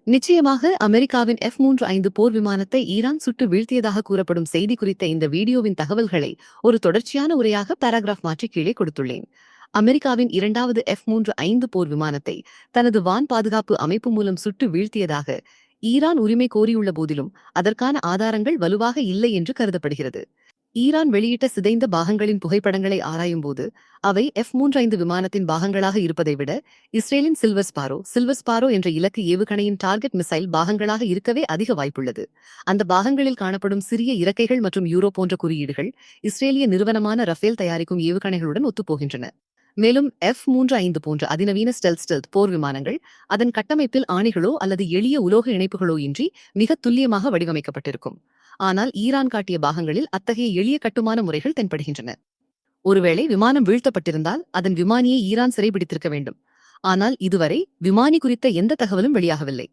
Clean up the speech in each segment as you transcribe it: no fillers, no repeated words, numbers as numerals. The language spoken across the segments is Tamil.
நிச்சயமாக அமெரிக்காவின் F-35 போர் விமானத்தை ஈரான் சுட்டு வீழ்த்தியதாக கூறப்படும் செய்தி குறித்த இந்த வீடியோவின் தகவல்களை ஒரு தொடர்ச்சியான உரையாக பாராகிராஃப் மாற்றி கீழே கொடுத்துள்ளேன். அமெரிக்காவின் இரண்டாவது F-35 போர் விமானத்தை தனது வான் பாதுகாப்பு அமைப்பு மூலம் சுட்டு வீழ்த்தியதாக ஈரான் உரிமை கோரியுள்ள போதிலும் அதற்கான ஆதாரங்கள் வலுவாக இல்லை என்று கருதப்படுகிறது. ஈரான் வெளியிட்ட சிதைந்த பாகங்களின் புகைப்படங்களை ஆராயும்போது அவை F-35 விமானத்தின் பாகங்களாக இருப்பதை விட இஸ்ரேலின் சில்வர் ஸ்பாரோ என்ற இலக்கு ஏவுகணையின் டார்கெட் மிசைல் பாகங்களாக இருக்கவே அதிக வாய்ப்புள்ளது. அந்த பாகங்களில் காணப்படும் சிறிய இறக்கைகள் மற்றும் யூரோ போன்ற குறியீடுகள் இஸ்ரேலிய நிறுவனமான ரஃபேல் தயாரிக்கும் ஏவுகணைகளுடன் ஒத்துப்போகின்றன. மேலும் F-35 போன்ற அதிநவீன ஸ்டெல்த் போர் விமானங்கள் அதன் கட்டமைப்பில் ஆணிகளோ அல்லது எளிய உலோக இணைப்புகளோ இன்றி மிக துல்லியமாக வடிவமைக்கப்பட்டிருக்கும். ஆனால் ஈரான் காட்டிய பாகங்களில் அத்தகைய எளிய கட்டுமான முறைகள் தென்படுகின்றன. ஒருவேளை விமானம் வீழ்த்தப்பட்டிருந்தால் அதன் விமானியை ஈரான் சிறைபிடித்திருக்க வேண்டும். ஆனால் இதுவரை விமானி குறித்த எந்த தகவலும் வெளியாகவில்லை.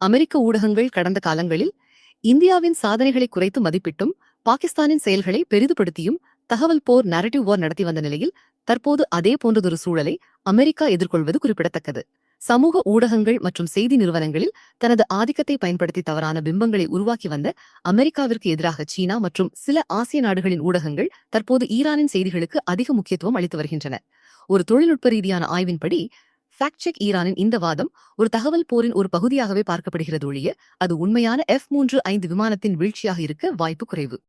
அமெரிக்க ஊடகங்கள் கடந்த காலங்களில் இந்தியாவின் சாதனைகளை குறைத்து மதிப்பிட்டும் பாகிஸ்தானின் செயல்களை பெரிதுபடுத்தியும் தகவல் போர் நரேட்டிவ் வார் நடத்தி வந்த நிலையில் தற்போது அதே போன்றதொரு சூழலை அமெரிக்கா எதிர்கொள்வது குறிப்பிடத்தக்கது. சமூக ஊடகங்கள் மற்றும் செய்தி நிறுவனங்களில் தனது ஆதிக்கத்தை பயன்படுத்தி தவறான பிம்பங்களை உருவாக்கி வந்த அமெரிக்காவிற்கு எதிராக சீனா மற்றும் சில ஆசிய நாடுகளின் ஊடகங்கள் தற்போது ஈரானின் செய்திகளுக்கு அதிக முக்கியத்துவம் அளித்து வருகின்றன. ஒரு தொழில்நுட்ப ரீதியான ஆய்வின்படி ஃபேக்ட் செக் ஈரானின் இந்த வாதம் ஒரு தகவல் போரின் ஒரு பகுதியாகவே பார்க்கப்படுகிறது ஒழிய அது உண்மையான F-35 விமானத்தின் வீழ்ச்சியாக இருக்க வாய்ப்பு குறைவு.